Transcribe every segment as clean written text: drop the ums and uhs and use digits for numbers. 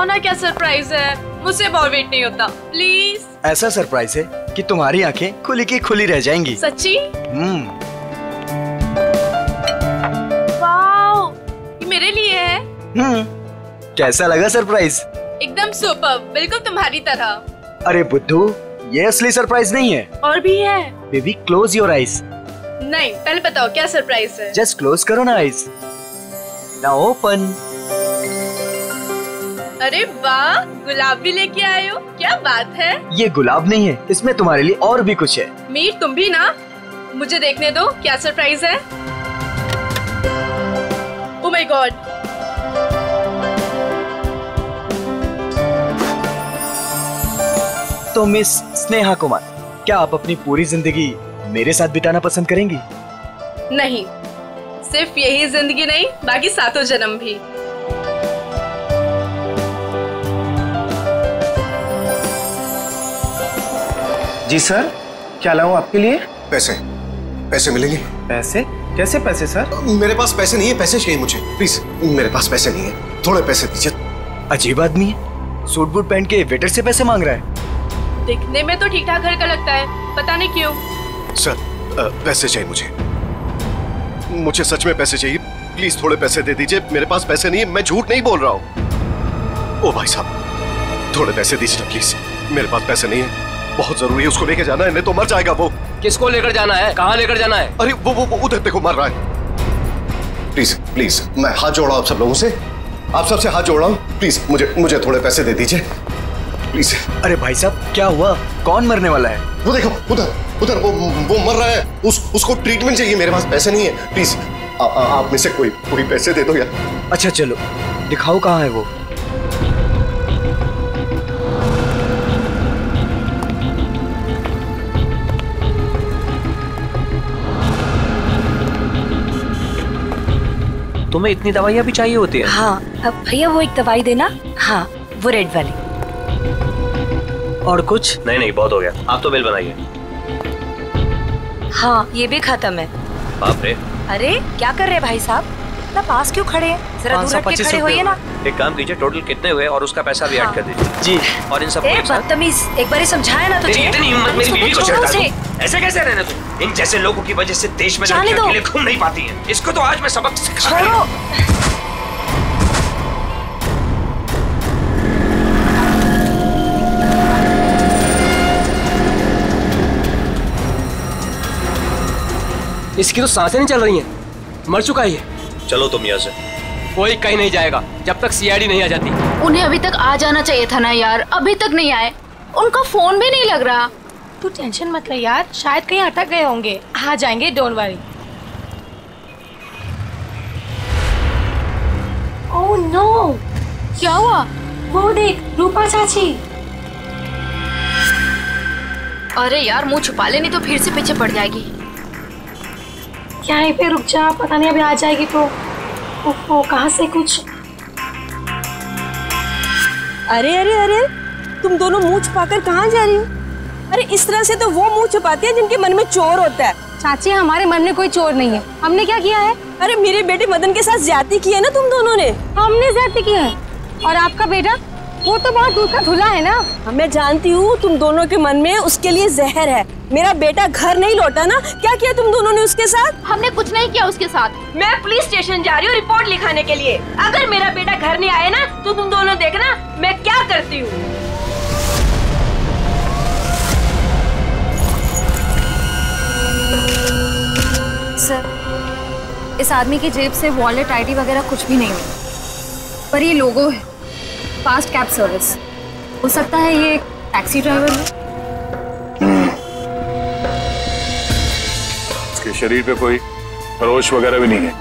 बताओ ना क्या सरप्राइज है, मुझसे और वेट नहीं होता प्लीज। ऐसा सरप्राइज है कि तुम्हारी आंखें खुली की खुली रह जाएंगी। सच्ची? वाओ, ये मेरे लिए है। कैसा लगा सरप्राइज? एकदम सुपर, बिल्कुल तुम्हारी तरह। अरे बुद्धू, ये असली सरप्राइज नहीं है। और भी है। Baby close your eyes. नहीं, पहले बताओ क्या सरप्राइज है। जस्ट क्लोज करो ना आईज। Now open. अरे वाह, गुलाब भी लेके आए हो, क्या बात है। ये गुलाब नहीं है, इसमें तुम्हारे लिए और भी कुछ है। मीर तुम भी ना, मुझे देखने दो क्या सरप्राइज है। ओह माय गॉड, तो मिस स्नेहा कुमार, क्या आप अपनी पूरी जिंदगी मेरे साथ बिताना पसंद करेंगी? नहीं, सिर्फ यही जिंदगी नहीं, बाकी 7 जन्म भी। जी सर, क्या लाऊं आपके लिए? पैसे, पैसे मिलेंगे? पैसे? कैसे पैसे सर? मेरे पास पैसे नहीं है, पैसे चाहिए मुझे प्लीज। मेरे पास पैसे नहीं है, थोड़े पैसे दीजिए। अजीब आदमी है, सूट बूट पहन के वेटर से पैसे मांग रहा है। दिखने में तो ठीक ठाक घर का लगता है, पता नहीं क्यों। सर, पैसे चाहिए मुझे सच में पैसे चाहिए, प्लीज थोड़े पैसे दे दीजिए। मेरे पास पैसे नहीं है, मैं झूठ नहीं बोल रहा हूँ। ओ भाई साहब, थोड़े पैसे दीजिए प्लीज, मेरे पास पैसे नहीं है, बहुत जरूरी है, उसको लेके जाना है, नहीं तो मर जाएगा वो। किसको लेकर जाना है, कहाँ लेकर जाना है? अरे वो उधर देखो, मर रहा है। प्लीज प्लीज, मैं हाथ जोड़ रहा हूँ आप सब लोगों से, आप सबसे हाथ जोड़ रहा हूँ, प्लीज मुझे थोड़े पैसे दे दीजिए प्लीज। अरे भाई साहब, क्या हुआ? कौन मरने वाला है? वो देखो उधर वो मर रहा है, उसको ट्रीटमेंट चाहिए, मेरे पास पैसे नहीं है, प्लीज आप में से कोई पैसे दे दो यार। अच्छा चलो, दिखाओ कहाँ है वो। तुम्हें इतनी दवाइयाँ भी चाहिए होती है? हाँ, अब भैया वो एक दवाई देना। हाँ, वो रेड वाली। और कुछ? नहीं, बहुत हो गया, आप तो बिल बनाइए। हाँ, ये भी खत्म है। बाप रे। अरे क्या कर रहे हैं भाई साहब, इतना पास क्यों खड़े हैं? जरा दूर हट के खड़े होइए ना। एक काम कीजिए, टोटल कितने हुए और उसका पैसा भी ऐड कर दीजिए। जी। और इन सब बदतमीज, एक बार ही समझाया ना तुझे। इतनी हिम्मत मेरी बीवी को छेड़ता है। ऐसे कैसे रहना तुम? इन जैसे लोगों की वजह से देश में लड़कियां अकेले घूम नहीं पाती हैं। इसको तो आज मैं सबक सिखाऊंगा। इसकी तो सांसें नहीं चल रही हैं, मर चुका है ये। चलो तुम यहाँ से। कोई कहीं नहीं जाएगा जब तक सीआईडी नहीं आ जाती। उन्हें अभी तक आ जाना चाहिए था ना यार, अभी तक नहीं आए, उनका फोन भी नहीं लग रहा। तू टेंशन मत ले यार, शायद कहीं अटक गए होंगे, आ जाएंगे, डोंट वरी। ओह नो, क्या हुआ? वो देख, रूपा चाची। अरे यार, मुंह छुपा ले, नहीं तो फिर से पीछे पड़ जाएगी। क्या है पे, रुक जा, पता नहीं अभी आ जाएगी तो। ओहो, कहाँ से कुछ। अरे अरे अरे, तुम दोनों मुंह छुपाकर कहाँ जा रही हो? अरे इस तरह से तो वो मुंह छुपाते हैं जिनके मन में चोर होता है। चाची, हमारे मन में कोई चोर नहीं है, हमने क्या किया है? अरे मेरे बेटे मदन के साथ ज्यादती की है ना तुम दोनों ने। हमने ज्यादती की है, और आपका बेटा वो तो बहुत दूर का धुला है ना। मैं जानती हूँ तुम दोनों के मन में उसके लिए जहर है। मेरा बेटा घर नहीं लौटा ना, क्या किया तुम दोनों ने उसके साथ? हमने कुछ नहीं किया उसके साथ। मैं पुलिस स्टेशन जा रही हूँ रिपोर्ट लिखाने के लिए। अगर मेरा बेटा घर नहीं आया ना तो तुम दोनों देखना मैं क्या करती हूँ। सर, इस आदमी की जेब से वॉलेट, आईडी वगैरह कुछ भी नहीं है, पर ये लोगो है फास्ट कैब सर्विस। हो सकता है ये टैक्सी ड्राइवर है। इसके शरीर पे कोई खरोच वगैरह भी नहीं है।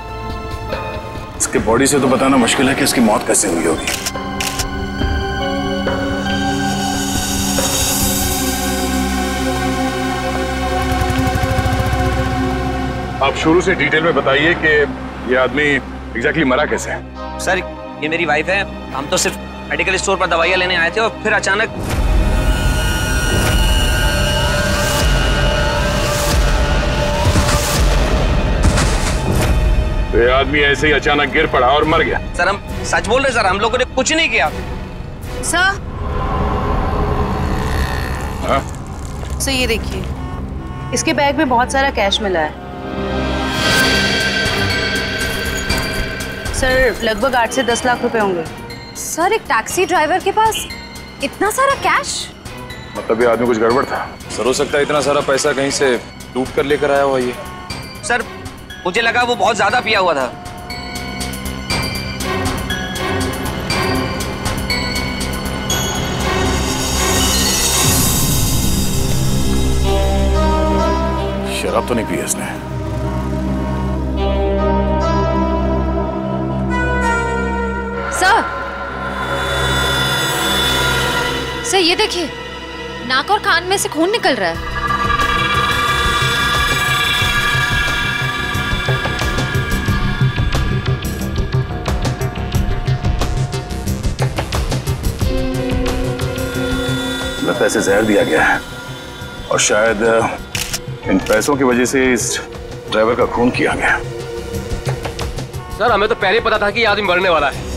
इसके बॉडी से तो बताना मुश्किल है कि इसकी मौत कैसे हुई होगी। आप शुरू से डिटेल में बताइए कि ये आदमी एग्जैक्टली मरा कैसे है। सर, ये मेरी वाइफ है, हम तो सिर्फ मेडिकल स्टोर पर दवाइयाँ लेने आए थे और फिर अचानक तो ये आदमी ऐसे ही अचानक गिर पड़ा और मर गया। सर, हम सच बोल रहे सर, हम लोगों ने कुछ नहीं किया। सर हाँ? सर ये देखिए, इसके बैग में बहुत सारा कैश मिला है सर, लगभग 8 से 10 लाख रुपए होंगे। सर, एक टैक्सी ड्राइवर के पास इतना सारा कैश? मतलब ये आदमी कुछ गड़बड़ था। सर हो सकता है इतना सारा पैसा कहीं से लूट कर लेकर आया हुआ ये। सर मुझे लगा वो बहुत ज्यादा पिया हुआ था। शराब तो नहीं पी इसने। सर ये देखिए, नाक और कान में से खून निकल रहा है। लगता है इसे जहर दिया गया है और शायद इन पैसों की वजह से इस ड्राइवर का खून किया गया। सर हमें तो पहले ही पता था कि ये आदमी मरने वाला है।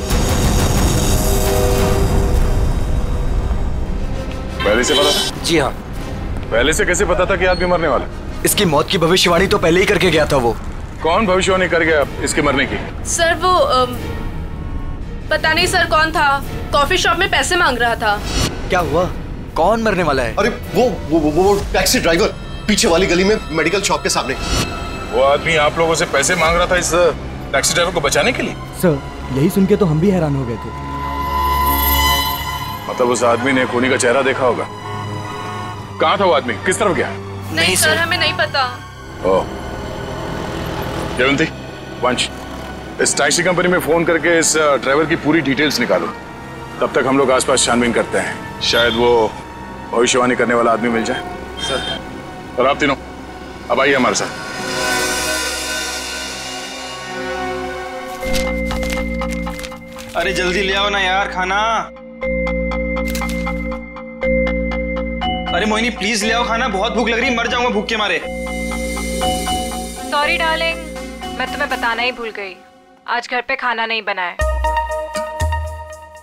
पहले से पता था? जी हाँ। पहले से कैसे पता था कि आदमी मरने वाला? इसकी मौत की भविष्यवाणी तो पहले ही करके गया था वो। कौन भविष्यवाणी कर गया इसके मरने की? सर वो पता नहीं सर कौन था, कॉफी शॉप में पैसे मांग रहा था। क्या हुआ? कौन मरने वाला है? अरे वो टैक्सी ड्राइवर, पीछे वाली गली में मेडिकल शॉप के सामने। वो आदमी आप लोगों से पैसे मांग रहा था इस टैक्सी ड्राइवर को बचाने के लिए? सर यही सुन के तो हम भी हैरान हो गए थे। मतलब उस आदमी ने खूनी का चेहरा देखा होगा। कहाँ था वो आदमी, किस तरफ गया? नहीं सर, हमें नहीं पता। ओह, जयवंती, वंश, इस टैक्सी कंपनी में फोन करके इस ड्राइवर की पूरी डिटेल्स निकालो। तब तक हम लोग आसपास छानबीन करते हैं, शायद वो भविष्यवाणी करने वाला आदमी मिल जाए। सर, और आप तीनों अब आइए हमारे साथ। अरे जल्दी ले आओ ना यार खाना। अरे मोहिनी प्लीज ले आओ खाना, बहुत भूख लग रही है, मर जाऊंगा भूख के मारे। सॉरी डार्लिंग, मैं तुम्हें बताना ही भूल गई, आज घर पे खाना नहीं बना है।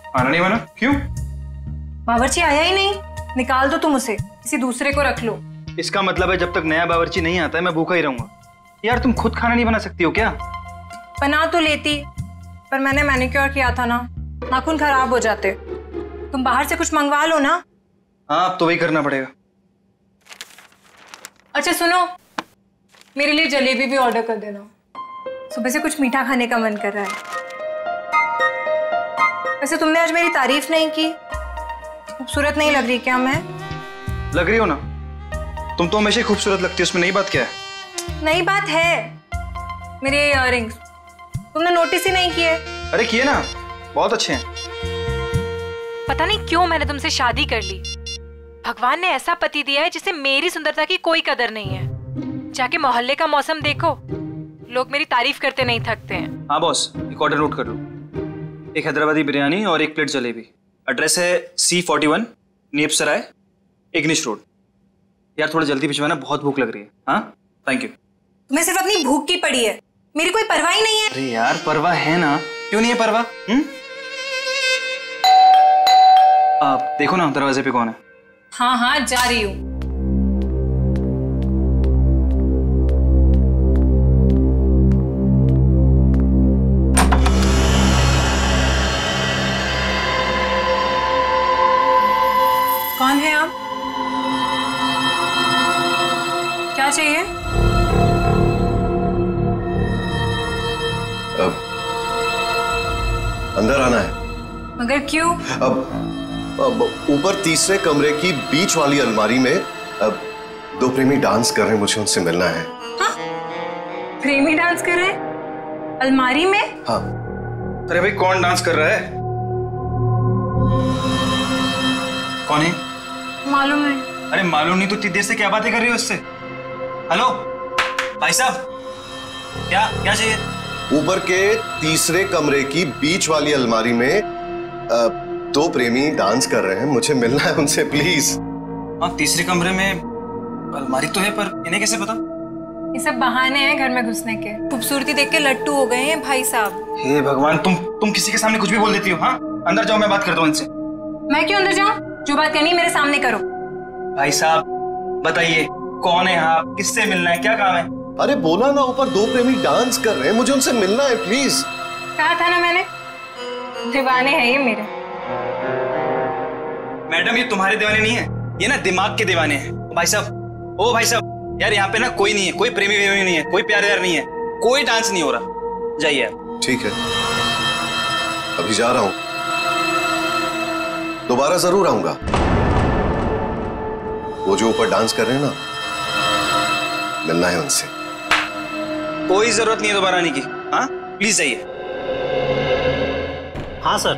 खाना नहीं बना? क्यों? बावर्ची आया ही नहीं। निकाल दो तुम उसे, किसी दूसरे को रख लो। इसका मतलब है जब तक नया बावर्ची नहीं आता है मैं भूखा ही रहूंगा। यार तुम खुद खाना नहीं बना सकती हो क्या? बना तो लेती, पर मैंने मैनिक्योर किया था ना, नाखून खराब हो जाते। तुम बाहर से कुछ मंगवा लो ना। हाँ अब तो वही करना पड़ेगा। अच्छा सुनो, मेरे लिए जलेबी भी ऑर्डर कर देना, सुबह से कुछ मीठा खाने का मन कर रहा है। वैसे तुमने आज मेरी तारीफ नहीं की, खूबसूरत नहीं लग रही क्या मैं? लग रही हो ना, तुम तो हमेशा ही खूबसूरत लगती हो, उसमें नई बात क्या है? नई बात है, मेरे इयररिंग्स तुमने नोटिस ही नहीं किए। अरे किए ना, बहुत अच्छे हैं। पता नहीं क्यों मैंने तुमसे शादी कर ली। भगवान ने ऐसा पति दिया है जिसे मेरी सुंदरता की कोई कदर नहीं है। जाके मोहल्ले का मौसम देखो, लोग मेरी तारीफ करते नहीं थकते हैं। हाँ बॉस, एक ऑर्डर नोट कर लो, एक हैदराबादी बिरयानी और एक प्लेट जलेबी। एड्रेस है C41 नीप सराय, इग्निश रोड। यार थोड़ा जल्दी भिजवाना, बहुत भूख लग रही है। हाँ थैंक यू। तुम्हें सिर्फ अपनी भूख की पड़ी है, मेरी कोई परवाह ही नहीं है। अरे यार परवाह है ना, क्यों नहीं है परवाह? आप देखो ना दरवाजे पे कौन है। हाँ हाँ जा रही हूँ। कौन है आप? क्या चाहिए? अंदर आना है। मगर क्यों? अब ऊपर तीसरे कमरे की बीच वाली अलमारी में अब 2 प्रेमी डांस कर रहे हैं, मुझे उनसे मिलना है। हाँ? प्रेमी डांस कर रहे हैं अलमारी में? हाँ। अरे भाई कौन डांस कर रहा है? कौन है? मालूम नहीं। अरे मालूम नहीं तो इतनी देर से क्या बातें कर रही हो इससे? हेलो भाई साहब, क्या क्या चाहिए? ऊपर के तीसरे कमरे की बीच वाली अलमारी में 2 प्रेमी डांस कर रहे हैं, मुझे मिलना है उनसे प्लीज। हाँ तीसरे कमरे में अलमारी तो है, पर इन्हें कैसे पता? ये सब बहाने हैं घर में घुसने के। खूबसूरती देख के लट्टू हो गए हैं भाई साहब। हे भगवान, तुम किसी के सामने कुछ भी बोल देती हो। हाँ अंदर जाओ, मैं बात करता हूँ इनसे। मैं क्यों अंदर जाऊं? जो बात करनी है मेरे सामने करो। भाई साहब बताइए, कौन है आप? किससे मिलना है? क्या काम है? अरे बोला ना, ऊपर दो प्रेमी डांस कर रहे हैं, मुझे उनसे मिलना है प्लीज। कहा था ना मैंने, दीवाने हैं ये मेरे। मैडम ये तुम्हारे दीवाने नहीं है, ये ना दिमाग के दीवाने हैं। भाई साहब, ओ भाई साहब, यार यहाँ पे ना कोई नहीं है, कोई प्रेमी वेमी नहीं है, कोई प्यार व्यार नहीं है, कोई डांस नहीं हो रहा। जाइए आप। ठीक है, अभी जा रहा हूं, दोबारा जरूर आऊंगा। वो जो ऊपर डांस कर रहे हैं ना, मिलना है उनसे। कोई जरूरत नहीं है दोबारा आने की। हाँ प्लीज जाइए। हाँ सर,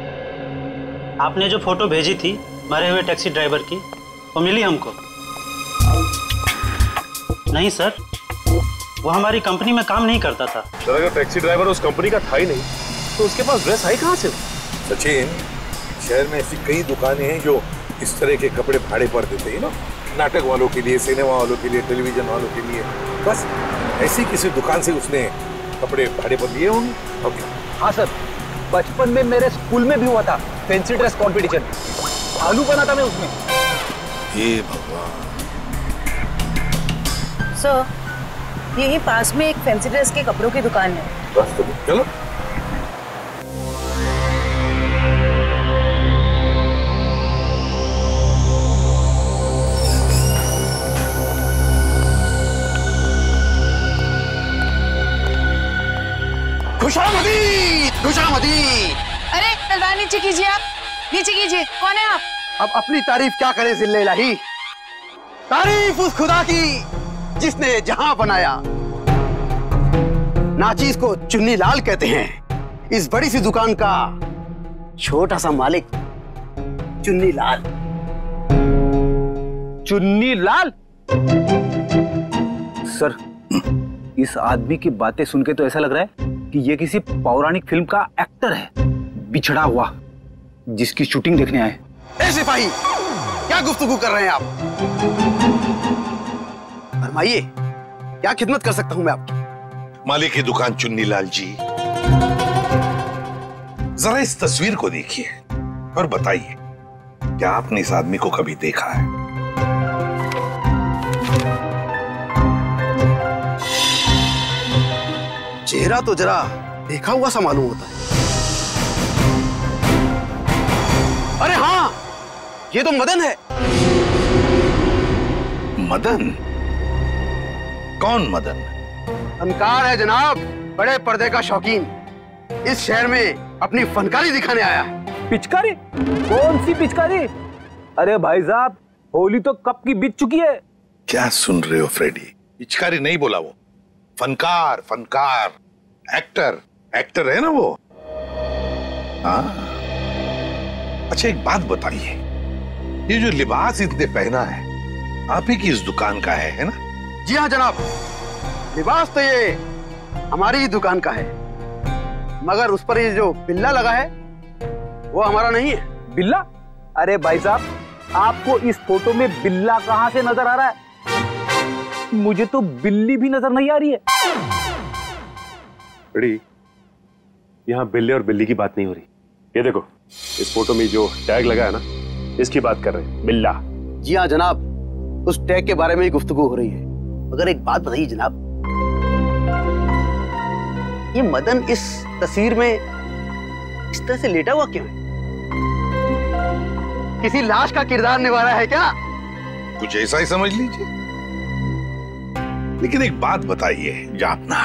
आपने जो फोटो भेजी थी मरे हुए टैक्सी ड्राइवर की, वो मिली हमको। नहीं सर, वो हमारी कंपनी में काम नहीं करता था। सर अगर टैक्सी ड्राइवर उस कंपनी का था ही नहीं तो उसके पास ड्रेस आई कहाँ से? सचिन, शहर में ऐसी कई दुकानें हैं जो इस तरह के कपड़े भाड़े पर देते हैं ना, नाटक वालों के लिए, सिनेमा वालों के लिए, टेलीविजन वालों के लिए। बस ऐसी किसी दुकान से उसने कपड़े भाड़े पर लिए होंगे। ओके। हाँ सर, बचपन में मेरे स्कूल में भी हुआ था फैंसी ड्रेस कंपटीशन, आलू बना था मैं उसमें। हे भगवान। सर, यही पास में एक फैंसी ड्रेस के कपड़ों की दुकान है। बस तो चलो। खुशामदी, खुशामदी। अरे तलवार नीचे कीजिए, आप नीचे कीजिए। कौन है आप? अब अपनी तारीफ क्या करें जिल्ले इलाही, तारीफ उस खुदा की जिसने जहां बनाया। नाचीज को चुन्नी लाल कहते हैं, इस बड़ी सी दुकान का छोटा सा मालिक चुन्नी लाल। चुन्नी लाल? सर, इस आदमी की बातें सुन के तो ऐसा लग रहा है कि ये किसी पौराणिक फिल्म का एक्टर है, बिछड़ा हुआ, जिसकी शूटिंग देखने आए। ए सिपाही, क्या गुफ्तगू कर रहे हैं आप? फरमाइए, क्या खिदमत कर सकता हूं मैं आपकी? मालिक की दुकान चुन्नी लाल जी, जरा इस तस्वीर को देखिए और बताइए, क्या आपने इस आदमी को कभी देखा है? चेहरा तो जरा देखा हुआ सा मालूम होता है। अरे हाँ, ये तो मदन है। मदन? कौन मदन? फनकार है जनाब, बड़े पर्दे का शौकीन, इस शहर में अपनी फनकारी दिखाने आया है। पिचकारी? कौन सी पिचकारी? अरे भाई साहब, होली तो कब की बीत चुकी है। क्या सुन रहे हो फ्रेडी? पिचकारी नहीं बोला वो, फनकार, फनकार, एक्टर, एक्टर है ना वो। हाँ, अच्छा एक बात बताइए, ये जो लिबास इसने पहना है आप ही की इस दुकान का है ना? जी हाँ जनाब, लिबास तो ये हमारी ही दुकान का है, मगर उस पर ये जो बिल्ला लगा है वो हमारा नहीं है। बिल्ला? अरे भाई साहब, आपको इस फोटो में बिल्ला कहां से नजर आ रहा है? मुझे तो बिल्ली भी नजर नहीं आ रही है। बड़ी, यहाँ बिल्ले और बिल्ली की बात नहीं हो रही। ये देखो, इस फोटो में जो टैग लगा है ना, इसकी बात कर रहे हैं, बिल्ला। जी हाँ जनाब, उस टैग के बारे में ही गुफ्तगू हो रही है। मगर एक बात बताइए जनाब, ये मदन इस तस्वीर में इस तरह से लेटा हुआ क्यों है? किसी लाश का किरदार निभा रहा है क्या? कुछ ऐसा ही समझ लीजिए। लेकिन एक बात बताइए जापना,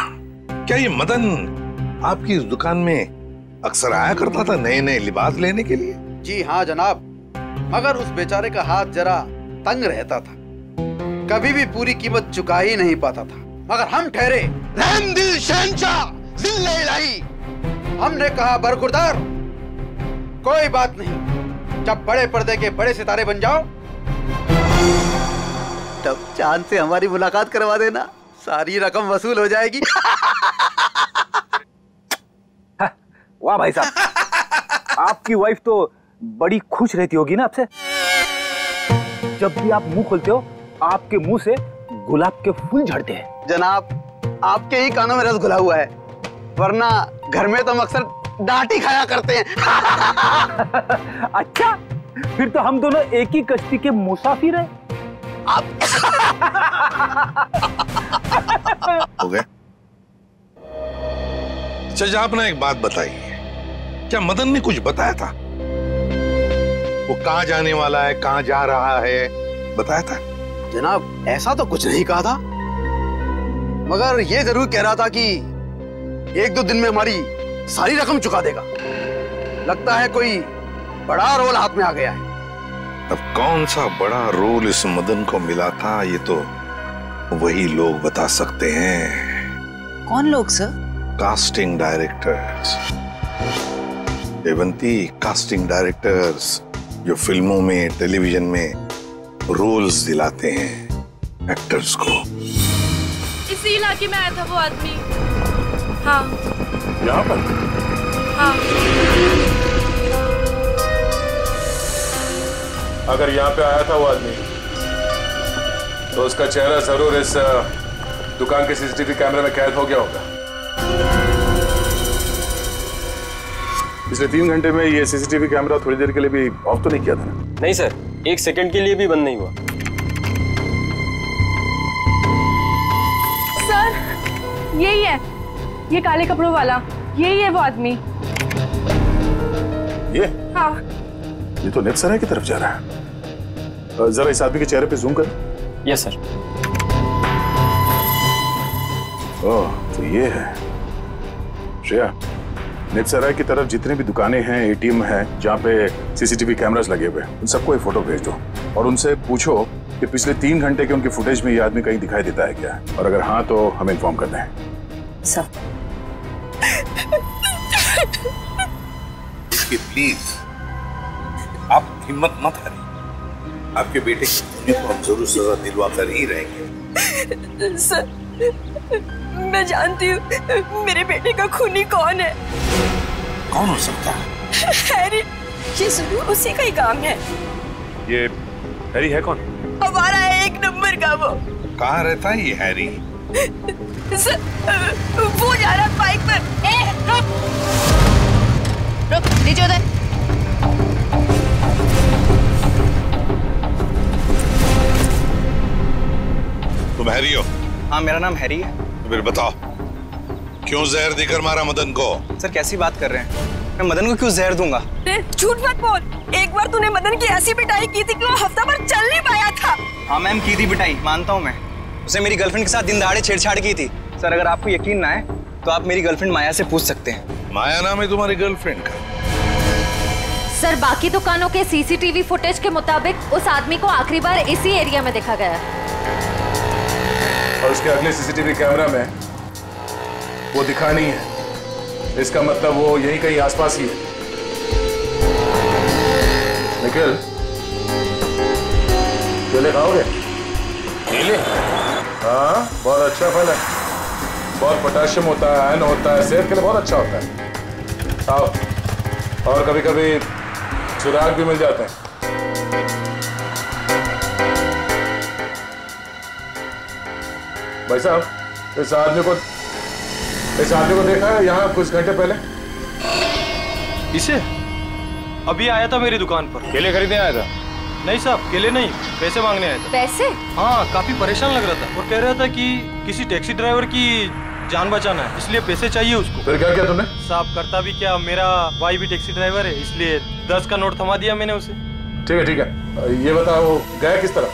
क्या ये मदन आपकी इस दुकान में अक्सर आया करता था नए नए लिबास लेने के लिए? जी हाँ जनाब, मगर उस बेचारे का हाथ जरा तंग रहता था, कभी भी पूरी कीमत चुका ही नहीं पाता था। मगर हम ठहरे रहम दिल शहंशाह जिल्ले इलाही, हमने कहा बरखुरदार, कोई बात नहीं, जब बड़े पर्दे के बड़े सितारे बन जाओ तब चांद से हमारी मुलाकात करवा देना, सारी रकम वसूल हो जाएगी। वाह भाई साहब, आपकी वाइफ तो बड़ी खुश रहती होगी ना आपसे। जब भी आप मुंह खोलते हो आपके मुंह से गुलाब के फूल झड़ते हैं। जनाब, आपके ही कानों में रस घुला हुआ है, वरना घर में तो हम अक्सर डांट ही खाया करते हैं। अच्छा, फिर तो हम दोनों एक ही कश्ती के मुसाफिर हैं। हो गए? अच्छा, आपने एक बात बताई, क्या मदन ने कुछ बताया था? वो कहाँ जाने वाला है, कहाँ जा रहा है, बताया था? जनाब ऐसा तो कुछ नहीं कहा था, मगर ये जरूर कह रहा था कि 1-2 दिन में हमारी सारी रकम चुका देगा। लगता है कोई बड़ा रोल हाथ में आ गया है। अब कौन सा बड़ा रोल इस मदन को मिला था, ये तो वही लोग बता सकते हैं। कौन लोग sir? Casting directors Devanti, casting directors जो फिल्मों में, टेलीविजन में रोल्स दिलाते हैं एक्टर्स को। इसी इलाके में आया था वो आदमी। हाँ। यहाँ पर? हाँ। अगर यहाँ पे आया था वो आदमी, तो उसका चेहरा जरूर इस दुकान के सीसीटीवी कैमरे में कैद हो गया होगा। पिछले 3 घंटे में ये सीसीटीवी कैमरा थोड़ी देर के लिए भी ऑफ तो नहीं किया था ना? नहीं सर, 1 सेकंड के लिए भी बंद नहीं हुआ। सर यही है, ये काले कपड़ों वाला, यही है वो आदमी। ये? हाँ। ये तो नेक्सराय की तरफ जा रहा है। जरा इस आदमी के चेहरे पे जूम कर। Yes sir. ओह, तो ये है श्रेया। नेक्सराय की तरफ जितने भी दुकानें हैं, एटीएम हैं, जहाँ पे सीसीटीवी कैमरास लगे हुए हैं, उन सबको एक फोटो भेज दो और उनसे पूछो कि पिछले 3 घंटे के उनके फुटेज में ये आदमी कहीं दिखाई देता है क्या, और अगर हाँ तो हमें इन्फॉर्म कर दें। सब प्लीज आप हिम्मत मत हारिए, आपके बेटे की खूनी को हम जरूर सजा दिलवा कर ही रहेंगे। सर मैं जानती हूँ मेरे बेटे का खूनी कौन है। कौन हो सकता है? हैरी, ये जरूर उसी का ही काम है। ये हैरी है कौन? हमारा है 1 नंबर का वो। कहाँ रहता है ये हैरी? सर वो जा रहा है बाइक पर। रुक, नीचे उतर। तुम हैरी हो? हाँ, मेरा नाम हैरी है। तो फिर बताओ, क्यों जहर देकर मारा मदन को? सर कैसी बात कर रहे हैं? मैं मदन को क्यों जहर दूंगा? झूठ मत बोल। एक बार तूने मदन की ऐसी पिटाई की थी कि वो हफ्ता भर चल नहीं पाया था। हाँ मैम, की थी पिटाई, मानता हूँ मैं। उसने मेरी गर्लफ्रेंड के साथ दिन दहाड़े छेड़छाड़ की थी। सर अगर आपको यकीन ना है तो आप मेरी गर्लफ्रेंड माया से पूछ सकते हैं। माया नाम है तुम्हारी गर्लफ्रेंड का? सर बाकी दुकानों के सीसीटीवी फुटेज के मुताबिक उस आदमी को आखिरी बार इसी एरिया में देखा गया, और उसके अगले सीसीटीवी कैमरा में वो दिखा नहीं है। इसका मतलब वो यही कहीं आसपास ही है। निखिल, केले खाओगे? केले? हाँ, बहुत अच्छा फल है, बहुत पोटेशियम होता है, आयरन होता है, सेहत के लिए बहुत अच्छा होता है। खाओ, और कभी कभी चिराग भी मिल जाते हैं। भाई साहब, इस आदमी को देखा है यहाँ कुछ घंटे पहले? इसे? अभी आया था मेरी दुकान पर। केले खरीदने आया था? नहीं साहब, केले नहीं, पैसे मांगने आया था। पैसे? हाँ, काफी परेशान लग रहा था और कह रहा था कि किसी टैक्सी ड्राइवर की जान बचाना है, इसलिए पैसे चाहिए उसको। फिर क्या किया तुमने? साहब करता भी क्या, मेरा भाई भी टैक्सी ड्राइवर है, इसलिए 10 का नोट थमा दिया मैंने उसे। ठीक है। ये बताओ गया किस तरह?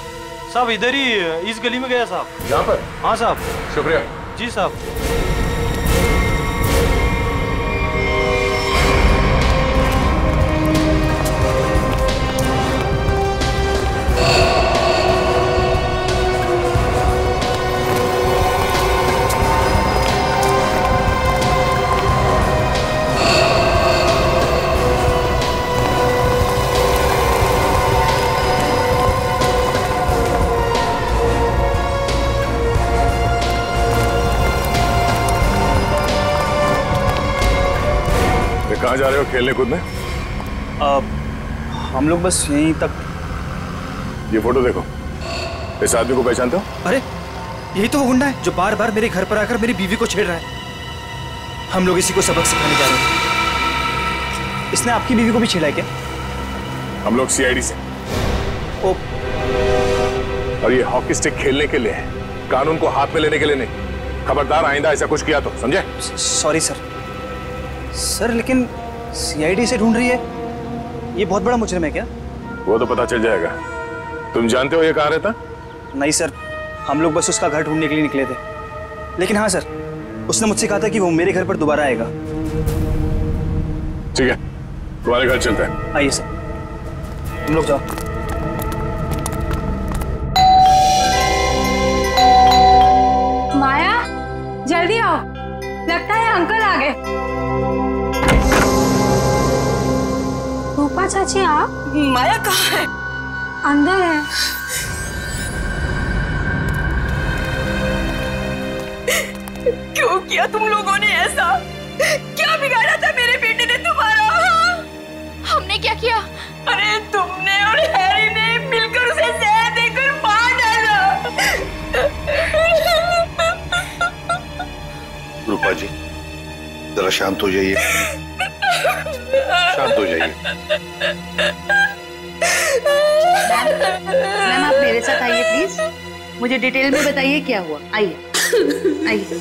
साहब इधर ही, इस गली में गया साहब। यहाँ पर? हाँ साहब। शुक्रिया। जी साहब। कहाँ जा रहे हो खेलने कूदने? हम लोग बस यहीं तक। ये फोटो देखो, इस आदमी को पहचानते हो? अरे यही तो वो गुंडा है जो बार बार मेरे घर पर आकर मेरी बीवी को छेड़ रहा है। हम लोग इसी को सबक सिखाने जा रहे हैं। इसने आपकी बीवी को भी छेड़ा है क्या? हम लोग सीआईडी से। और ये हॉकी स्टिक खेलने के लिए है, कानून को हाथ में लेने के लिए नहीं। खबरदार आइंदा ऐसा कुछ किया तो, समझे? Sorry sir. सर लेकिन सीआईडी से ढूंढ रही है, ये बहुत बड़ा मुजरिम है क्या? वो तो पता चल जाएगा। तुम जानते हो ये कहाँ रहता? नहीं सर, हम लोग बस उसका घर ढूंढने के लिए निकले थे। लेकिन हाँ सर, उसने मुझसे कहा था कि वो मेरे घर पर दोबारा आएगा। ठीक है, तुम्हारे घर चलते हैं। आइए सर, तुम लोग जाओ। माया, जल्दी आओ, लगता है अंकल आ गए। रूपा चाची आप? माया कहाँ है? अंदर है। क्यों किया तुम लोगों ने ऐसा? क्या बिगाड़ा था मेरे बेटे ने तुम्हारा? हमने क्या किया? अरे तुमने और हैरी ने मिलकर उसे जहर देकर मार डाला। रूपा जी, जरा शांत हो जाइए, शांत हो जाइए। मैम आप मेरे साथ आइए प्लीज, मुझे डिटेल में बताइए क्या हुआ। आइए आइए।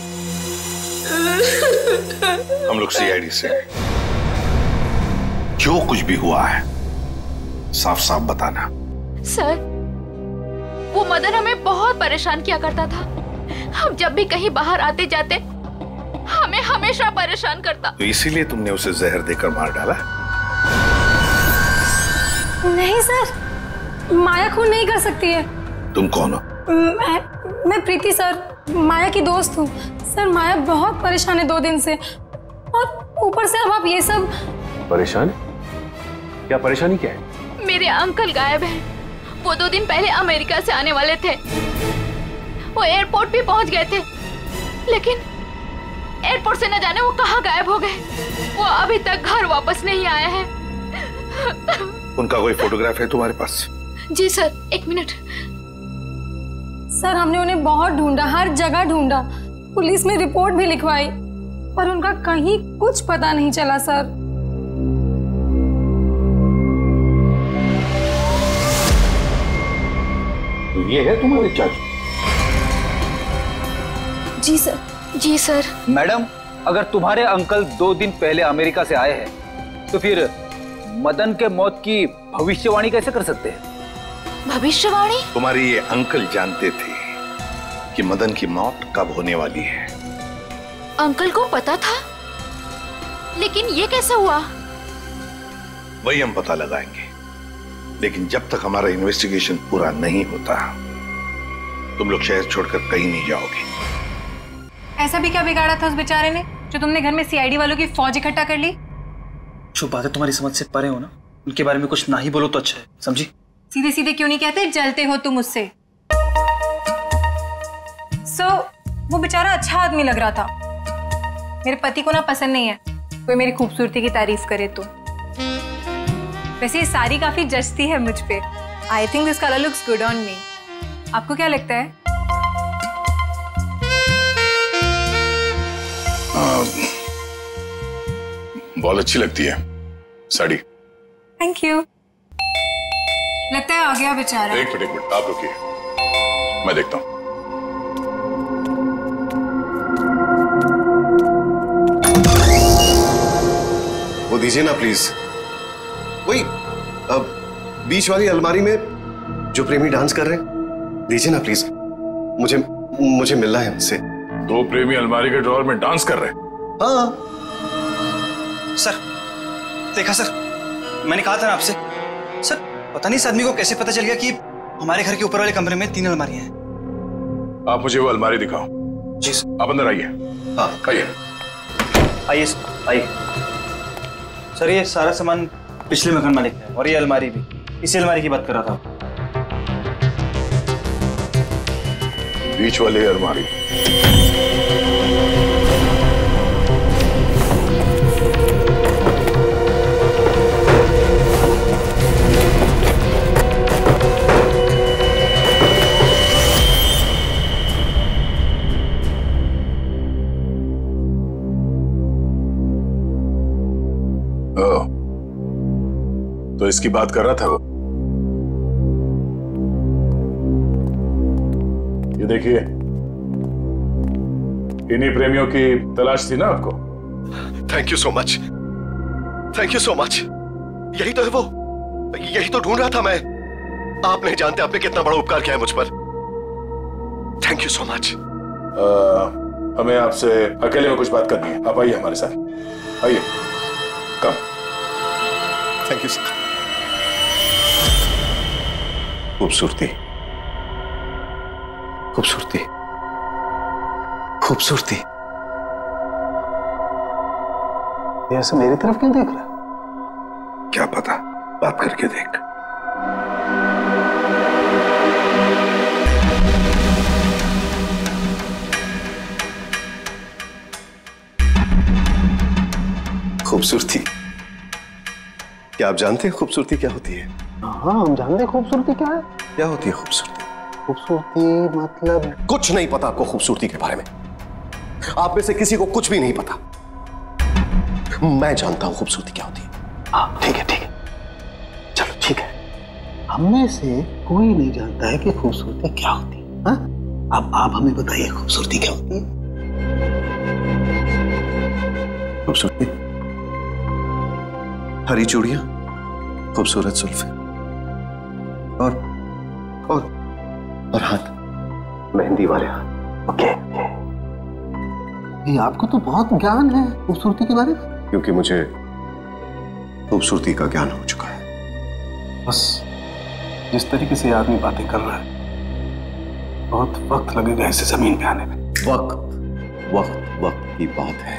हम लोग सीआईडी से, जो कुछ भी हुआ है साफ साफ बताना। सर, वो मदन हमें बहुत परेशान किया करता था। हम जब भी कहीं बाहर आते जाते हमें हमेशा परेशान करता। तो इसीलिए तुमने उसे जहर देकर मार डाला? नहीं सर, माया खून नहीं कर सकती है। तुम कौन हो? मैं प्रीति सर, माया की दोस्त हूँ। सर माया बहुत परेशान है 2 दिन से, और ऊपर से अब आप ये सब। परेशान? क्या परेशानी क्या है? मेरे अंकल गायब हैं। वो 2 दिन पहले अमेरिका से आने वाले थे। वो एयरपोर्ट भी पहुंच गए थे, लेकिन एयरपोर्ट से न जाने वो कहाँ गायब हो गए। वो अभी तक घर वापस नहीं आए हैं। उनका कोई फोटोग्राफ है तुम्हारे पास? जी सर, 1 मिनट। सर हमने उन्हें बहुत ढूंढा, हर जगह ढूंढा, पुलिस में रिपोर्ट भी लिखवाई, पर उनका कहीं कुछ पता नहीं चला सर। तो ये है तुम्हारे चाचू? जी सर। जी सर। मैडम, अगर तुम्हारे अंकल 2 दिन पहले अमेरिका से आए हैं, तो फिर मदन के मौत की भविष्यवाणी कैसे कर सकते हैं? भविष्यवाणी? तुम्हारे ये अंकल जानते थे कि मदन की मौत कब होने वाली है। अंकल को पता था, लेकिन ये कैसे हुआ? वही हम पता लगाएंगे, लेकिन जब तक हमारा इन्वेस्टिगेशन पूरा नहीं होता तुम लोग शहर छोड़कर कहीं नहीं जाओगे। ऐसा भी क्या बिगाड़ा था उस बेचारे ने जो तुमने घर में सीआईडी वालों की फौज इकट्ठा कर ली? जो बातें तुम्हारी समझ से परे हो ना, उनके बारे में कुछ ना ही बोलो तो अच्छा है, समझी? सीधे सीधे क्यों नहीं कहते जलते हो तुम उससे? वो बेचारा अच्छा आदमी लग रहा था। मेरे पति को ना पसंद नहीं है कोई मेरी खूबसूरती की तारीफ करे तो। वैसे ये साड़ी काफी जचती है मुझ पे। I think this colour looks good on me. आपको क्या लगता है? बहुत अच्छी लगती है साड़ी। Thank you. लगता है आ गया बेचारा। एक मिनट आप रुकिए, मैं देखता हूं। वो दीजिए ना प्लीज, वही बीच वाली अलमारी में जो प्रेमी डांस कर रहे हैं, दीजिए ना प्लीज, मुझे मिलना है उनसे। 2 प्रेमी अलमारी के ड्रॉअर में डांस कर रहे हैं? हाँ सर, देखा सर, मैंने कहा था ना आपसे। सर पता नहीं इस आदमी को कैसे पता चल गया कि हमारे घर के ऊपर वाले कमरे में 3 अलमारियां हैं। आप मुझे वो अलमारी दिखाओ। जी सर। आप अंदर आइए। हाँ आइए आइए आइए। सर ये सारा सामान पिछले मकान मालिक का है, और ये अलमारी भी इसी अलमारी की बात कर रहा था। बीच वाली अलमारी। तो जिसकी बात कर रहा था वो। ये देखिए, इन्हीं प्रेमियों की तलाश थी ना आपको? Thank you so much, thank you so much. यही तो है वो, यही तो ढूंढ रहा था मैं। आप नहीं जानते आपने कितना बड़ा उपकार किया है मुझ पर। Thank you so much. हमें आपसे अकेले में कुछ बात करनी है, आप आइए हमारे साथ, आइए। कम। Thank you sir. खूबसूरती, खूबसूरती, खूबसूरती। ये ऐसे मेरी तरफ क्यों देख रहा? क्या पता, बात करके देख। खूबसूरती, क्या आप जानते हैं खूबसूरती क्या होती है? हाँ, हम जानते हैं खूबसूरती क्या है। क्या होती है खूबसूरती? खूबसूरती मतलब कुछ नहीं पता आपको खूबसूरती के बारे में। आप में से किसी को कुछ भी नहीं पता। मैं जानता हूं खूबसूरती क्या होती है। हाँ, ठीक है, ठीक है, चलो ठीक है। हम में से कोई नहीं जानता है कि खूबसूरती क्या होती है। हाँ? अब आप हमें बताइए खूबसूरती क्या होती है? खूबसूरती हरी चूड़ियां, खूबसूरत जुल्फे और हाथ, मेहंदी वाले हाथ। ओके, ये आपको तो बहुत ज्ञान है खूबसूरती के बारे में। क्योंकि मुझे खूबसूरती का ज्ञान हो चुका है। बस जिस तरीके से आदमी बातें कर रहा है, बहुत वक्त लगेगा इसे जमीन पे आने में। वक्त वक्त वक्त की बात है।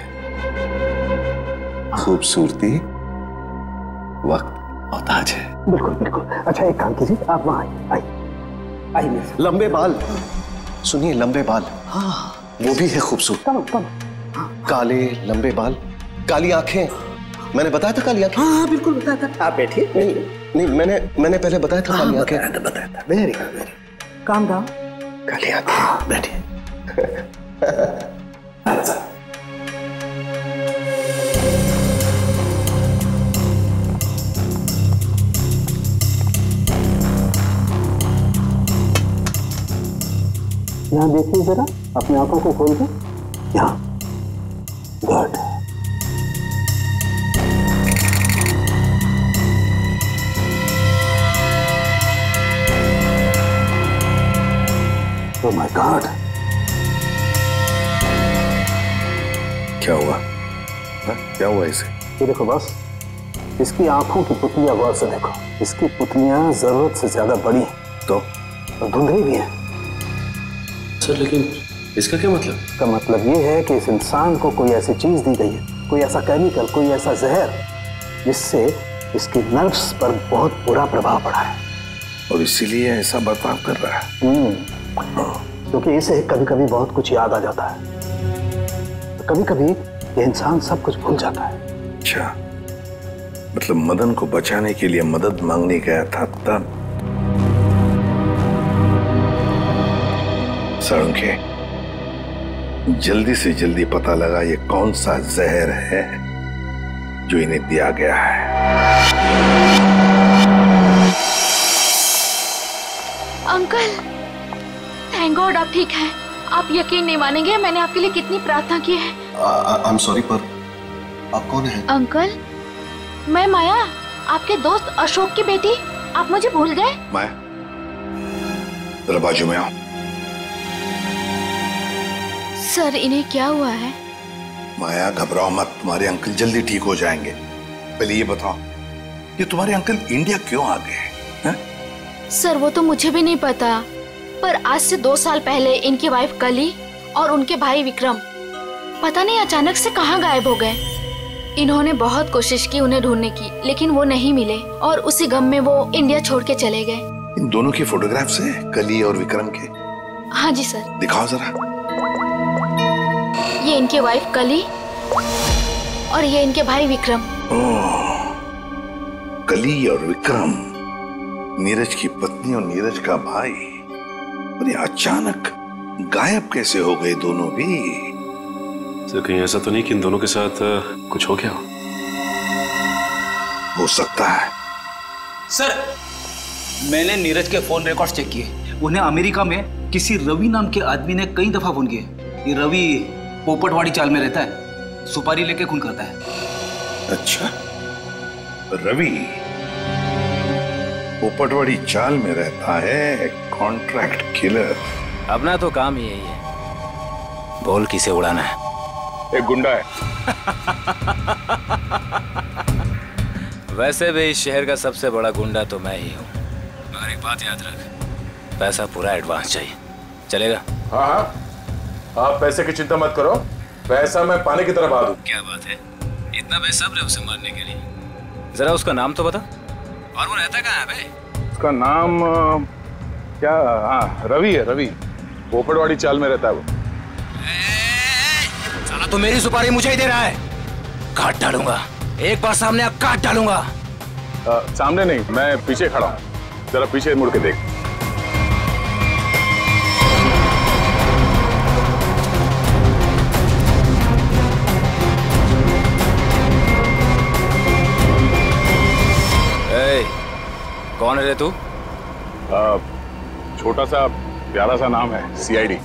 खूबसूरती वक्त मोहताज है। बिल्कुल बिल्कुल। अच्छा एक काम कीजिए, आप वहां आइए। लंबे बाल, सुनिए, लंबे बाल। हाँ, वो भी है खूबसूरत। काले लंबे बाल, काली आंखें। मैंने बताया था काली आंखें। हाँ बिल्कुल बताया था। आप बैठिए। नहीं, मैंने पहले बताया था काली आंखें। बताया था। Very good, very calm down. काली आंखें। बैठिए। यहाँ देखिए जरा, अपनी आंखों को खोल के। यहाँ, गुड। ओह माय गॉड, क्या हुआ? क्या हुआ इसे? ये देखो बस, इसकी आंखों की पुतलियां गौर से देखो। इसकी पुतलियां जरूरत से ज्यादा बड़ी हैं तो धुंधली भी हैं। सर लेकिन इसका क्या मतलब? इसका मतलब ये है कि इस इंसान को कोई ऐसी चीज दी गई है, कोई ऐसा केमिकल, कोई ऐसा जहर, जिससे इसकी नर्व्स पर बहुत बुरा प्रभाव पड़ा है और इसीलिए ऐसा बर्ताव कर रहा है। क्योंकि इसे कभी कभी बहुत कुछ याद आ जाता है, तो कभी कभी ये इंसान सब कुछ भूल जाता है। अच्छा, मतलब मदन को बचाने के लिए मदद मांगने गया था तब। सड़के, जल्दी से जल्दी पता लगा ये कौन सा जहर है जो इन्हें दिया गया है। अंकल, थैंक गॉड आप ठीक हैं। आप यकीन नहीं मानेंगे, मैंने आपके लिए कितनी प्रार्थना की है। आई एम सॉरी, पर आप कौन हैं? अंकल, मैं माया, आपके दोस्त अशोक की बेटी। आप मुझे भूल गए? माया, जरा बाजू में आओ। सर, इन्हें क्या हुआ है? माया घबराओ मत, तुम्हारे अंकल जल्दी ठीक हो जाएंगे। पहले ये बताओ, ये तुम्हारे अंकल इंडिया क्यों आ गए? सर, वो तो मुझे भी नहीं पता, पर आज से 2 साल पहले इनकी वाइफ कली और उनके भाई विक्रम पता नहीं अचानक से कहाँ गायब हो गए। इन्होंने बहुत कोशिश की उन्हें ढूंढने की, लेकिन वो नहीं मिले और उसी गम में वो इंडिया छोड़ के चले गए। इन दोनों के फोटोग्राफ्स हैं, कली और विक्रम के? हाँ जी सर। दिखाओ जरा। ये इनके वाइफ कली और ये इनके भाई विक्रम। ओह, कली और विक्रम, नीरज की पत्नी और नीरज का भाई। और ये अचानक गायब कैसे हो गए दोनों भी? सर, कहीं ऐसा तो नहीं कि इन दोनों के साथ कुछ हो गया हो? हो सकता है, सर, मैंने नीरज के फोन रिकॉर्ड्स चेक किए। उन्हें अमेरिका में किसी रवि नाम के आदमी ने कई दफा फोन किए। ये रवि पोपटवाड़ी चाल में रहता है, सुपारी लेके खून करता है। अच्छा, रवि पोपटवाड़ी चाल में रहता है, कॉन्ट्रैक्ट किलर। अपना तो काम ही यही है, बोल किसे उड़ाना है। एक गुंडा है। वैसे भी इस शहर का सबसे बड़ा गुंडा तो मैं ही हूँ। मगर एक बात याद रख, पैसा पूरा एडवांस चाहिए, चलेगा? हाँ हाँ, आप पैसे की चिंता मत करो, पैसा मैं पाने की तरफ आ दूं। क्या बात है, इतना बेसब्र है उसे मारने के लिए? जरा उसका नाम तो बता, और वो रहता कहाँ है बे? उसका नाम क्या? हाँ, रवि है, रवि। पोपटवाड़ी चाल में रहता है वो। साला तो मेरी सुपारी मुझे ही दे रहा है, काट डालूंगा। एक बार सामने आ, काट डालूंगा। सामने नहीं, मैं पीछे खड़ा हूँ, जरा पीछे मुड़ के देख। कौन है रे तू? छोटा सा प्यारा सा नाम है, CID।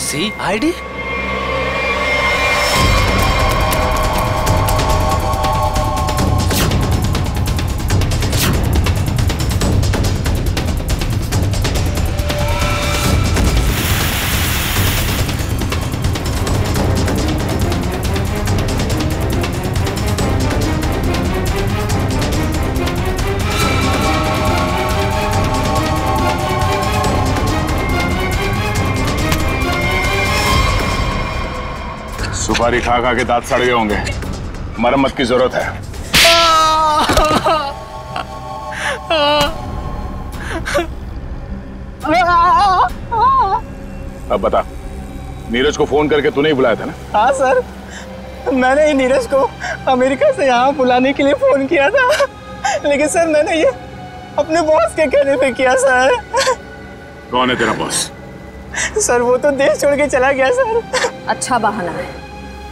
CID? सुपारी खा खा के दांत सड़ गए होंगे, मरम्मत की जरूरत है। अब बता, नीरज को फोन करके तूने ही बुलाया था ना? हाँ सर, मैंने ही नीरज को अमेरिका से यहाँ बुलाने के लिए फोन किया था, लेकिन सर मैंने ये अपने बॉस के कहने पे किया सर। कौन है तेरा बॉस? सर वो तो देश छोड़ के चला गया सर। अच्छा बहाना है।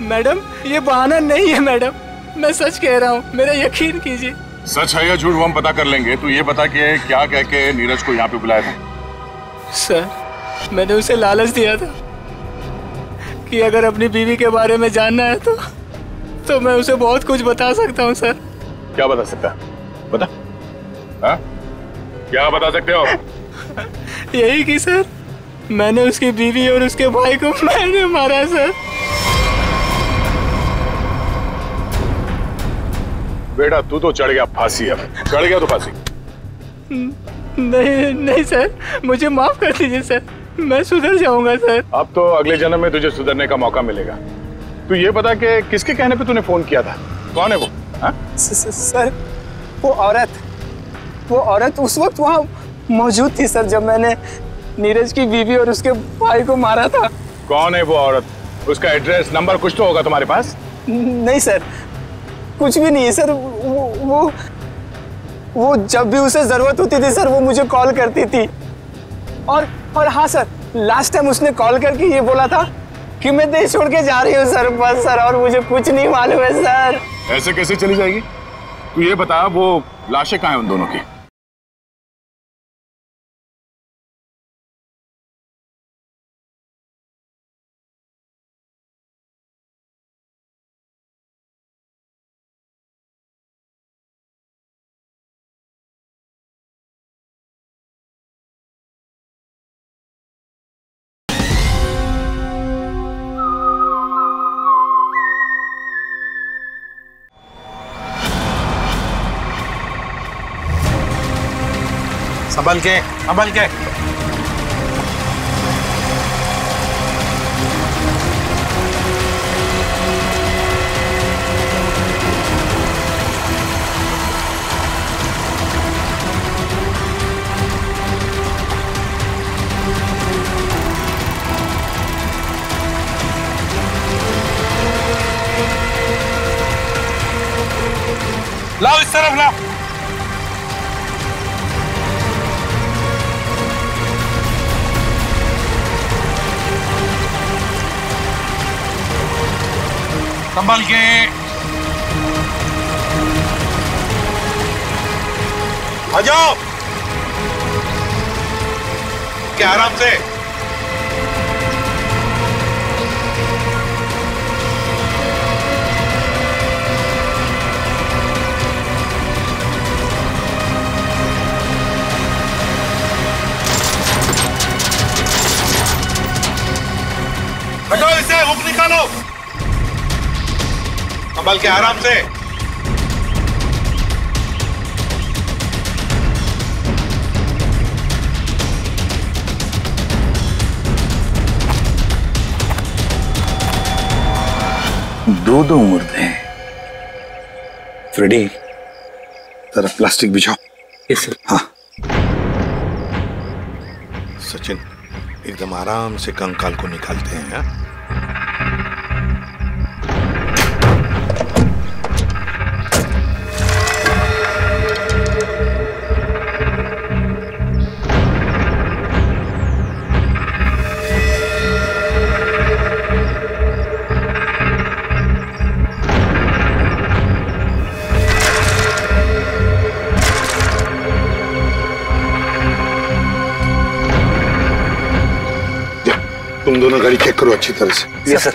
मैडम ये बहाना नहीं है मैडम, मैं सच कह रहा हूँ, मेरा यकीन कीजिए। सच है या झूठ वो हम पता कर लेंगे। तू ये बता कि क्या कह के नीरज को यहाँ पे बुलाया था? सर मैंने उसे लालच दिया था कि अगर अपनी बीवी के बारे में जानना है तो मैं उसे बहुत कुछ बता सकता हूँ सर। क्या बता सकता? बता। हाँ? क्या बता सकते हो? यही कि सर मैंने उसकी बीवी और उसके भाई को मैंने मारा सर। बेटा तू तो चढ़ गया फांसी, अब चढ़ गया तो फांसी। नहीं नहीं सर, मुझे माफ कर दीजिए सर, मैं सुधर जाऊंगा सर। अब तो अगले जन्म में तुझे सुधरने का मौका मिलेगा। तू ये बता कि किसके कहने पे तूने फोन किया था? कौन है वो? सर वो औरत उस वक्त वहाँ मौजूद थी सर जब मैंने नीरज की बीवी और उसके भाई को मारा था। कौन है वो औरत? उसका एड्रेस नंबर कुछ तो होगा तुम्हारे पास? नहीं सर, कुछ भी नहीं है सर। वो जब भी उसे जरूरत होती थी सर वो मुझे कॉल करती थी। और हाँ सर, लास्ट टाइम उसने कॉल करके ये बोला था कि मैं देश छोड़ के जा रही हूँ सर, बस सर, और मुझे कुछ नहीं मालूम है सर। ऐसे कैसे चली जाएगी? तू ये बता वो लाशें कहाँ हैं उन दोनों की? संभल के, संभल के। लाओ इस तरफ लाओ। संभल के। आ जाओ क्या आराम से। हटो इसे, हुक निकालो। संभल के आराम से। दो मुर्दे हैं। फ्रेडी, जरा प्लास्टिक बिछाओ। Yes sir. हाँ सचिन, एकदम आराम से कंकाल को निकालते हैं। हा? तुम दोनों गाड़ी चेक करो अच्छी तरह से। Yes sir.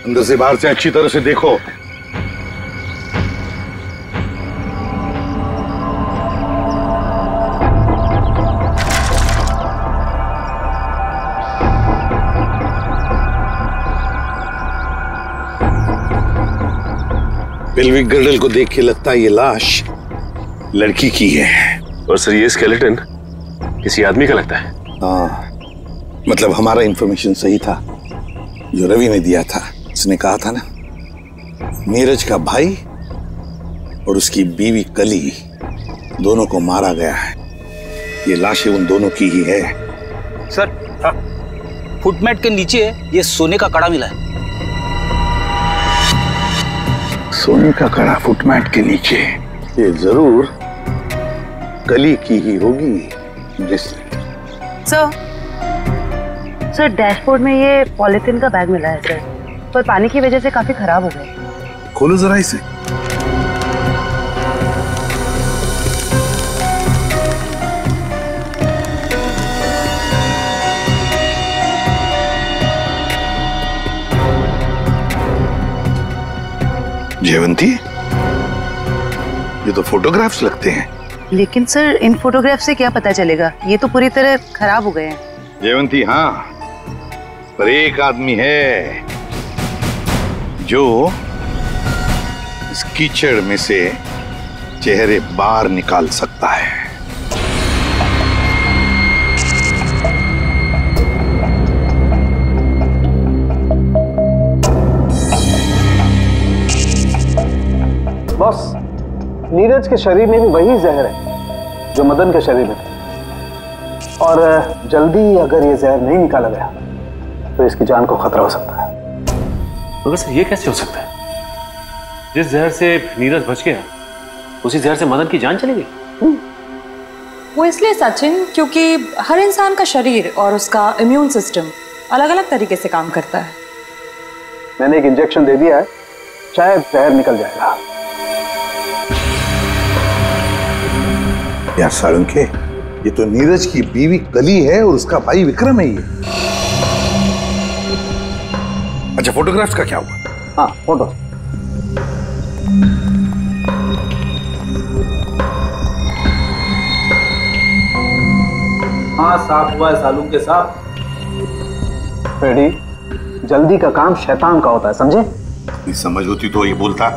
अंदर से बाहर से अच्छी तरह से देखो। पेल्विक गर्डल को देख के लगता है ये लाश लड़की की है। और सर ये स्केलेटन किसी आदमी का लगता है। हाँ, मतलब हमारा इंफॉर्मेशन सही था जो रवि ने दिया था। उसने कहा था ना, नीरज का भाई और उसकी बीवी कली दोनों को मारा गया है। ये लाशें उन दोनों की ही है। सर, फुटमैट के नीचे ये सोने का कड़ा मिला है। सोने का कड़ा फुटमैट के नीचे? ये जरूर कली की ही होगी। सर डैशबोर्ड में ये पॉलिथीन का बैग मिला है सर, पर पानी की वजह से काफी खराब हो गए। खोलो जरा इसे। जयवंती, ये तो फोटोग्राफ्स लगते हैं। लेकिन सर इन फोटोग्राफ से क्या पता चलेगा, ये तो पूरी तरह खराब हो गए हैं। जयवंती, हाँ, पर एक आदमी है जो इस कीचड़ में से चेहरे बाहर निकाल सकता है। बॉस, नीरज के शरीर में भी वही जहर है जो मदन के शरीर में था, और जल्दी अगर ये जहर नहीं निकाला गया तो इसकी जान को खतरा हो सकता है। मगर सर ये कैसे हो सकता है? जिस जहर से नीरज बच गया उसी जहर से मदन की जान चली गई। वो इसलिए सचिन, क्योंकि हर इंसान का शरीर और उसका इम्यून सिस्टम अलग अलग तरीके से काम करता है। मैंने एक इंजेक्शन दे दिया है, शायद जहर निकल जाएगा। यार साळुंखे, ये तो नीरज की बीवी कली है और उसका भाई विक्रम है ये। अच्छा, फोटोग्राफ्स का क्या हुआ? हाँ, फोटो। हाँ, साफ हुआ है सालूंखे साहब। फ्रेडी, जल्दी का काम शैतान का होता है, समझे? इतनी समझ होती तो ये बोलता।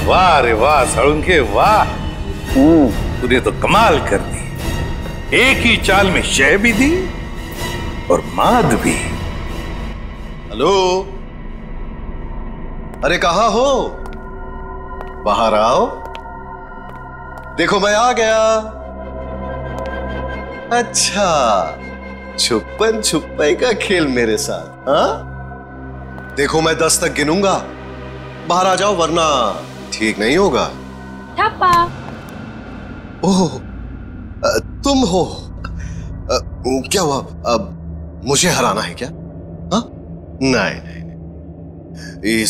वाह रे वाह साळुंखे, वाह, तूने तो कमाल कर दी। एक ही चाल में शय भी दी और माद भी। हेलो, अरे कहाँ हो? बाहर आओ। देखो मैं आ गया। अच्छा, छुपन छुपाई का खेल मेरे साथ, हाँ? देखो मैं 10 तक गिनूंगा, बाहर आ जाओ वरना ठीक नहीं होगा। ठप्पा। ओह, तुम हो? क्या हुआ? अब मुझे हराना है क्या? हाँ? नहीं नहीं नहीं,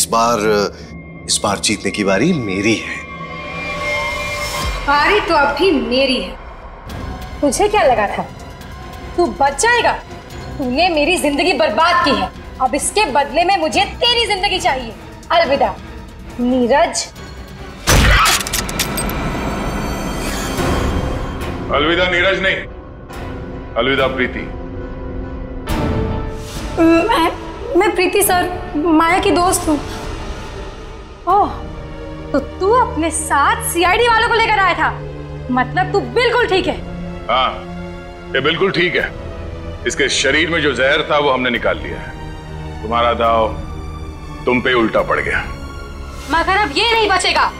इस बार जीतने की बारी मेरी है। बारी तो अब भी मेरी है। तुझे क्या लगा था तू बच जाएगा? तूने मेरी जिंदगी बर्बाद की है। अब इसके बदले में मुझे तेरी जिंदगी चाहिए। अलविदा नीरज। अलविदा नीरज नहीं, अलविदा प्रीति। मैं प्रीति सर, माया की दोस्त हूँ। ओह, तो तू अपने साथ सीआईडी वालों को लेकर आया था? मतलब तू बिल्कुल ठीक है? हाँ, ये बिल्कुल ठीक है। इसके शरीर में जो जहर था वो हमने निकाल लिया है। तुम्हारा दाव तुम पे उल्टा पड़ गया। मगर अब ये नहीं बचेगा।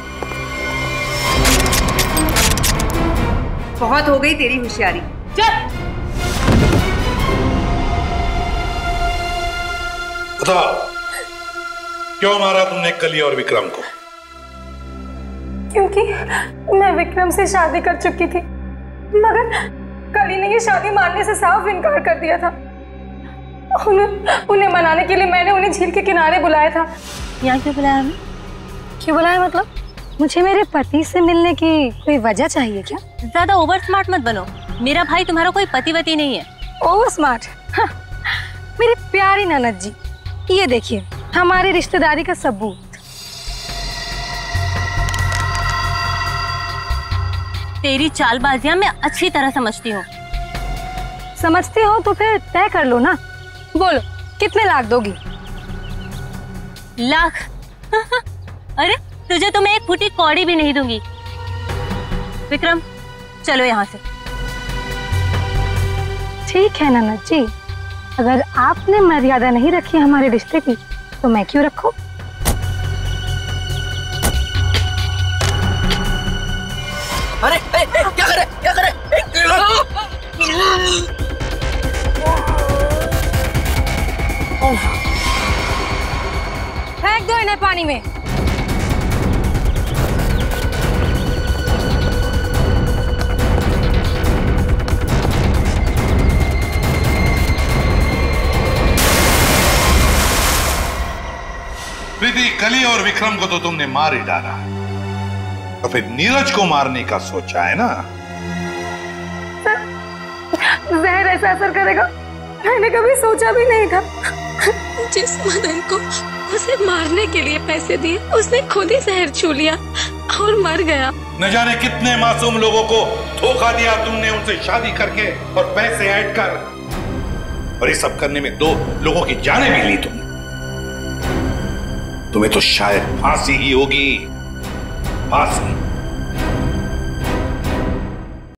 बहुत हो गई तेरी होशियारी। चल। बताओ, क्यों मारा तुमने कली और विक्रम को? क्योंकि मैं विक्रम से शादी कर चुकी थी, मगर कली ने ये शादी मानने से साफ इनकार कर दिया था। उन्हें मनाने के लिए मैंने उन्हें झील के किनारे बुलाया था। यहाँ क्यों बुलाया हमें? क्यों बुलाया मतलब? मुझे मेरे पति से मिलने की कोई वजह चाहिए क्या? ज्यादा ओवर स्मार्ट मत बनो। मेरा भाई तुम्हारा कोई पतिवती नहीं है। Over smart? हाँ, मेरी प्यारी ननद जी, ये देखिए हमारी रिश्तेदारी का सबूत। तेरी चालबाजियां मैं अच्छी तरह समझती हूँ। समझती हो तो फिर तय कर लो ना। बोलो कितने लाख दोगी? लाख? अरे तुझे तो मैं एक फूटी कौड़ी भी नहीं दूंगी। विक्रम चलो यहाँ से। ठीक है ननद जी, अगर आपने मर्यादा नहीं रखी हमारे रिश्ते की तो मैं क्यों रखूं? अरे क्या करे क्या करे? फेंक दो इन्हें पानी में। प्रीति, कली और विक्रम को तो तुमने मार ही डाला, तो फिर नीरज को मारने का सोचा है ना? जहर ऐसा असर करेगा मैंने कभी सोचा भी नहीं था। जिस मदन को उसे मारने के लिए पैसे दिए उसने खुद ही जहर छू लिया और मर गया। न जाने कितने मासूम लोगों को धोखा दिया तुमने, उनसे शादी करके और पैसे ऐड कर, और ये सब करने में 2 लोगों की जानें भी ली तुमने। तुम्हें तो शायद फांसी ही होगी, फांसी।